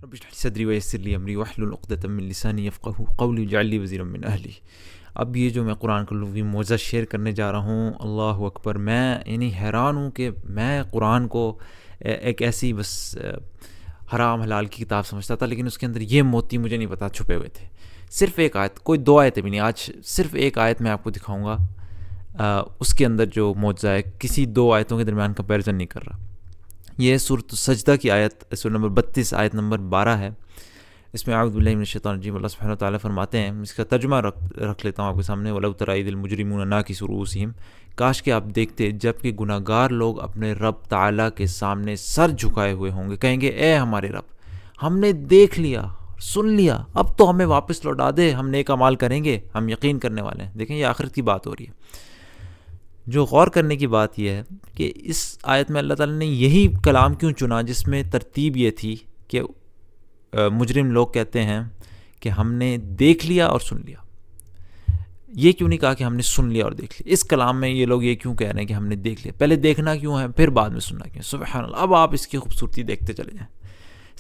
رب اشرح لي صدری ویسر لی امری واحلل عقدۃ من لسانی یفقهوا قولی واجعل لی وزیرا من اہلی۔ اب یہ جو میں قرآن کا لغوی معجزہ شیئر کرنے جا رہا ہوں، اللہ اکبر، میں یعنی حیران ہوں کہ میں قرآن کو ایک ایسی بس حرام حلال کی کتاب سمجھتا تھا، لیکن اس کے اندر یہ موتی مجھے نہیں پتا چھپے ہوئے تھے۔ صرف ایک آیت، کوئی دو آیتیں بھی نہیں، آج صرف ایک آیت میں آپ کو دکھاؤں گا، اس کے اندر جو معجزہ ہے، کسی دو آیتوں کے درمیان کمپیریزن نہیں کر رہا۔ یہ سورۃ سجدہ کی آیت، سورہ نمبر 32 آیت نمبر 12 ہے۔ اس میں اعوذ باللہ من الشیطان الرجیم، اللہ سبحانہ وتعالیٰ فرماتے ہیں، اس کا ترجمہ رکھ لیتا ہوں آپ کے سامنے، وَلَوْ تَرَىٰ إِذِ الْمُجْرِمُونَ نَاكِسُو رُءُوسِهِمْ، کاش کہ آپ دیکھتے جب کہ گناہ گار لوگ اپنے رب تعالیٰ کے سامنے سر جھکائے ہوئے ہوں گے، کہیں گے اے ہمارے رب، ہم نے دیکھ لیا، سن لیا، اب تو ہمیں واپس لوٹا دے، ہم نیک اعمال کریں گے، ہم یقین کرنے والے ہیں۔ دیکھیں یہ آخرت کی بات ہو رہی ہے۔ جو غور کرنے کی بات یہ ہے کہ اس آیت میں اللہ تعالیٰ نے یہی کلام کیوں چنا جس میں ترتیب یہ تھی کہ مجرم لوگ کہتے ہیں کہ ہم نے دیکھ لیا اور سن لیا۔ یہ کیوں نہیں کہا کہ ہم نے سن لیا اور دیکھ لیا؟ اس کلام میں یہ لوگ یہ کیوں کہہ رہے ہیں کہ ہم نے دیکھ لیا؟ پہلے دیکھنا کیوں ہے، پھر بعد میں سننا کیوں؟ سبحان اللہ۔ اب آپ اس کی خوبصورتی دیکھتے چلے جائیں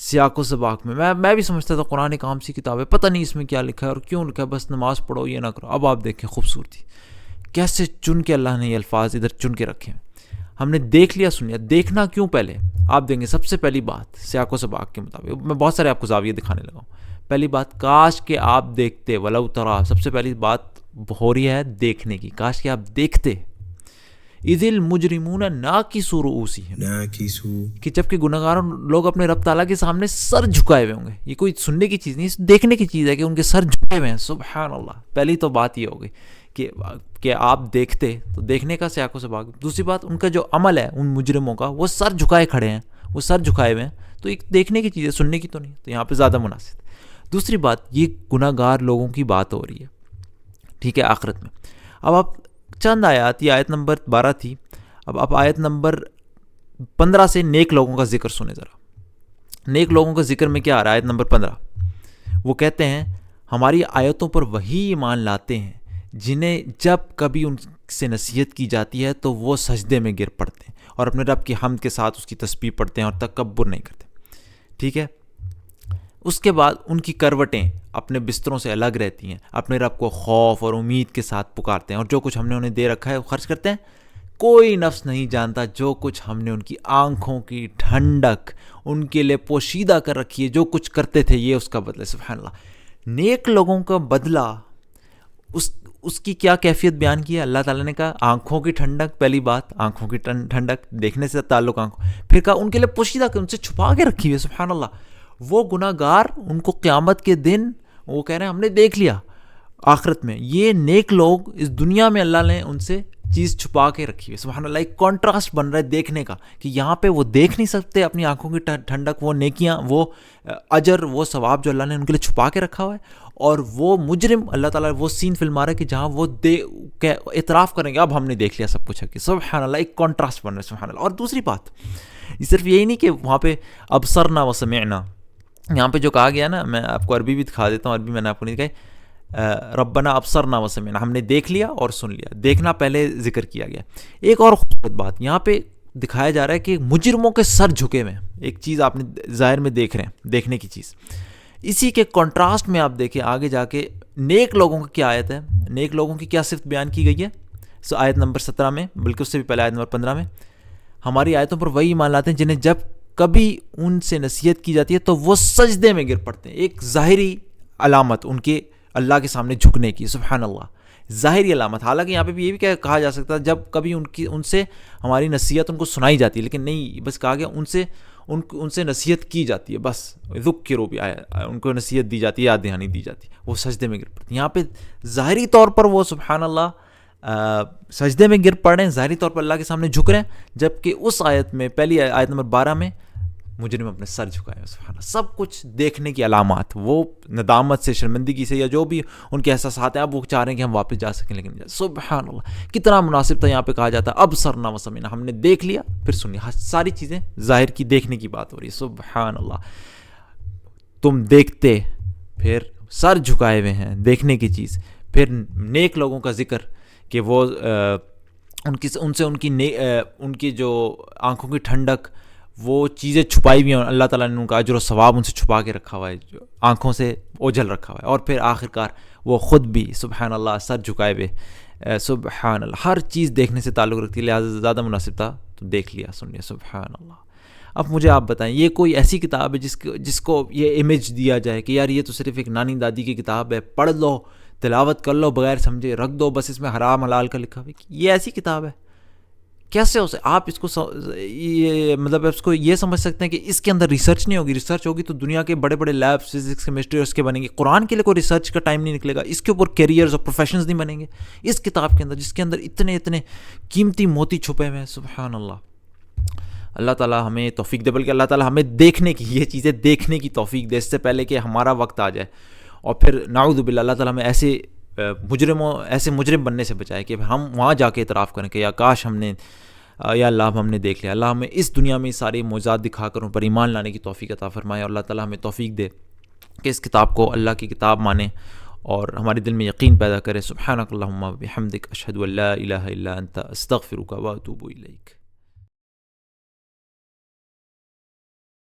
سیاق و سباق میں۔ میں بھی سمجھتا تھا قرآن ایک عام سی کتاب ہے، پتہ نہیں اس میں کیا لکھا ہے اور کیوں لکھا ہے، بس نماز پڑھو یہ نہ کرو۔ اب آپ دیکھیں خوبصورتی، کیسے چن کے اللہ نے یہ الفاظ ادھر چن کے رکھے ہیں۔ ہم نے دیکھ لیا، سن لیا۔ دیکھنا کیوں؟ پہلے آپ دیں گے سب سے پہلی بات سیاق و سباق کے مطابق، میں بہت سارے آپ کو زاویے دکھانے لگا ہوں۔ پہلی بات، کاش کہ آپ دیکھتے، ولو ترا، سب سے پہلی بات ہو رہی ہے دیکھنے کی، کاش کہ آپ دیکھتے، اذ المجرمون ناکسوا رؤوسہم، کہ جب کہ گناہگار لوگ اپنے رب تعالیٰ کے سامنے سر جھکائے ہوئے ہوں گے۔ یہ کوئی سننے کی چیز نہیں، دیکھنے کی چیز ہے کہ ان کے سر جھکے ہوئے ہیں۔ سبحان اللہ۔ پہلی تو بات یہ ہوگی کہ آپ دیکھتے، تو دیکھنے کا سیاق و سباق۔ دوسری بات، ان کا جو عمل ہے ان مجرموں کا، وہ سر جھکائے کھڑے ہیں، وہ سر جھکائے ہوئے ہیں، تو ایک دیکھنے کی چیز ہے، سننے کی تو نہیں، تو یہاں پہ زیادہ مناسب۔ دوسری بات، یہ گناہ گار لوگوں کی بات ہو رہی ہے، ٹھیک ہے، آخرت میں۔ اب آپ چند آیات، یہ آیت نمبر 12 تھی، اب آپ آیت نمبر 15 سے نیک لوگوں کا ذکر سنیں ذرا۔ نیک لوگوں کا ذکر میں کیا آ رہا ہے؟ آیت نمبر 15، وہ کہتے ہیں ہماری آیتوں پر وہی ایمان لاتے ہیں جنہیں جب کبھی ان سے نصیحت کی جاتی ہے تو وہ سجدے میں گر پڑتے ہیں اور اپنے رب کی حمد کے ساتھ اس کی تسبیح پڑھتے ہیں اور تکبر نہیں کرتے، ٹھیک ہے۔ اس کے بعد ان کی کروٹیں اپنے بستروں سے الگ رہتی ہیں، اپنے رب کو خوف اور امید کے ساتھ پکارتے ہیں، اور جو کچھ ہم نے انہیں دے رکھا ہے وہ خرچ کرتے ہیں۔ کوئی نفس نہیں جانتا جو کچھ ہم نے ان کی آنکھوں کی ٹھنڈک ان کے لیے پوشیدہ کر رکھی ہے، جو کچھ کرتے تھے یہ اس کا بدلہ۔ سبحان اللہ۔ نیک لوگوں کا بدلہ، اس کی کیا کیفیت بیان کی ہے اللہ تعالیٰ نے؟ کہا آنکھوں کی ٹھنڈک، پہلی بات آنکھوں کی ٹھنڈک، دیکھنے سے تعلق آنکھوں، پھر کہا ان کے لیے پوشیدہ، کہ ان سے چھپا کے رکھی ہوئی ہے۔ سبحان اللہ۔ وہ گناہ گار، ان کو قیامت کے دن وہ کہہ رہے ہیں ہم نے دیکھ لیا، آخرت میں یہ نیک لوگ اس دنیا میں اللہ نے ان سے چیز چھپا کے رکھی ہے۔ سبحان اللہ۔ ایک کنٹراسٹ بن رہا ہے دیکھنے کا، کہ یہاں پہ وہ دیکھ نہیں سکتے اپنی آنکھوں کی ٹھنڈک، وہ نیکیاں، وہ اجر، وہ ثواب جو اللہ نے ان کے لیے چھپا کے رکھا ہوا ہے، اور وہ مجرم اللہ تعالیٰ وہ سین فلما رہا ہے کہ جہاں وہ اعتراف کریں گے اب ہم نے دیکھ لیا سب کچھ ہے کہ سبحان اللہ۔ ایک کنٹراسٹ بن رہا ہے، سبحان اللہ۔ اور دوسری بات، یہ صرف یہی نہیں کہ وہاں پہ ابصرنا و سمعنا، یہاں پہ جو کہا گیا نا، میں آپ کو عربی بھی دکھا دیتا ہوں، عربی میں نے آپ کو نہیں دکھائی، ربنا ابصرنا و سمعنا، ہم نے دیکھ لیا اور سن لیا، دیکھنا پہلے ذکر کیا گیا۔ ایک اور خوبصورت بات یہاں پہ دکھایا جا رہا ہے کہ مجرموں کے سر جھکے ہوئے ہیں، ایک چیز آپ نے ظاہر میں دیکھ رہے ہیں، دیکھنے کی چیز۔ اسی کے کنٹراسٹ میں آپ دیکھیں آگے جا کے نیک لوگوں کی کیا آیت ہے، نیک لوگوں کی کیا صفت بیان کی گئی ہے، آیت نمبر 17 میں، بلکہ اس سے بھی پہلے آیت نمبر 15 میں، ہماری آیتوں پر وہی ایمان لاتے ہیں جنہیں جب کبھی ان سے نصیحت کی جاتی ہے تو وہ سجدے میں گر پڑتے ہیں۔ ایک ظاہری علامت ان کے اللہ کے سامنے جھکنے کی، سبحان اللہ، ظاہری علامت۔ حالانکہ یہاں پہ بھی یہ بھی کہا جا سکتا ہے جب کبھی ان سے ہماری نصیحت ان کو سنائی جاتی ہے، لیکن نہیں، بس کہا گیا ان سے نصیحت کی جاتی ہے، بس ذکروا بھی آیا، ان کو نصیحت دی جاتی ہے، یاد دہانی دی جاتی ہے، وہ سجدے میں گر پڑتے ہیں۔ یہاں پہ ظاہری طور پر وہ سبحان اللہ سجدے میں گر پڑ رہے ہیں، ظاہری طور پر اللہ کے سامنے جھک رہے ہیں، جبکہ اس آیت میں، پہلی آیت نمبر 12 میں، مجرم اپنے سر جھکائے ہیں۔ سبحان اللہ۔ سب کچھ دیکھنے کی علامات، وہ ندامت سے، شرمندگی سے، یا جو بھی ان کے احساسات ہیں، اب وہ چاہ رہے ہیں کہ ہم واپس جا سکیں لیکن نہیں جا۔ سبحان اللہ۔ کتنا مناسب تھا یہاں پہ کہا جاتا ہے ابصرنا و سمعنا، ہم نے دیکھ لیا پھر سن لیا، ساری چیزیں ظاہر کی، دیکھنے کی بات ہو رہی ہے۔ سبحان اللہ۔ تم دیکھتے، پھر سر جھکائے ہوئے ہیں، دیکھنے کی چیز، پھر نیک لوگوں کا ذکر کہ وہ ان کی جو آنکھوں کی ٹھنڈک وہ چیزیں چھپائی ہوئی ہیں، اللہ تعالیٰ نے ان کا اجر و ثواب ان سے چھپا کے رکھا ہوا ہے، جو آنکھوں سے اوجھل رکھا ہوا ہے، اور پھر آخرکار وہ خود بھی سبحان اللہ سر جھکائے ہوئے، سبحان اللہ، ہر چیز دیکھنے سے تعلق رکھتی ہے، لہٰذا زیادہ مناسب تھا تو دیکھ لیا، سن لیا، سبحان اللہ۔ اب مجھے آپ بتائیں، یہ کوئی ایسی کتاب ہے جس کو یہ امیج دیا جائے کہ یار یہ تو صرف ایک نانی دادی کی کتاب ہے، پڑھ لو، تلاوت کر لو، بغیر سمجھے رکھ دو، بس اس میں حرام حلال کا لکھا ہوا ہے، یہ ایسی کتاب ہے؟ کیسے ہو سکتا؟ آپ اس کو یہ مطلب اس کو یہ سمجھ سکتے ہیں کہ اس کے اندر ریسرچ نہیں ہوگی؟ ریسرچ ہوگی تو دنیا کے بڑے بڑے لیب فزکس کیمسٹری اس کے بنیں گے، قرآن کے لیے کوئی ریسرچ کا ٹائم نہیں نکلے گا، اس کے اوپر کیریئرز اور پروفیشنز نہیں بنیں گے اس کتاب کے اندر، جس کے اندر اتنے اتنے قیمتی موتی چھپے ہوئے ہیں، سبحان اللہ۔ اللہ تعالیٰ ہمیں توفیق دے، بلکہ اللہ تعالیٰ ہمیں دیکھنے کی، یہ چیزیں دیکھنے کی توفیق دے اس سے پہلے کہ ہمارا وقت آ جائے، اور پھر نعوذ باللہ اللہ تعالیٰ ہمیں ایسے مجرم بننے سے بچائے کہ ہم وہاں جا کے اعتراف کریں کہ یا کاش ہم نے، یا اللہ ہم نے دیکھ لیا۔ اللہ ہمیں اس دنیا میں سارے معجزات دکھا کر ان پر ایمان لانے کی توفیق عطا فرمائے، اور اللہ تعالیٰ ہمیں توفیق دے کہ اس کتاب کو اللہ کی کتاب مانیں اور ہمارے دل میں یقین پیدا کرے۔ سبحانک اللہم و بحمدک، اشہد ان لا الہ الا انت، استغفرک و اتوب الیک۔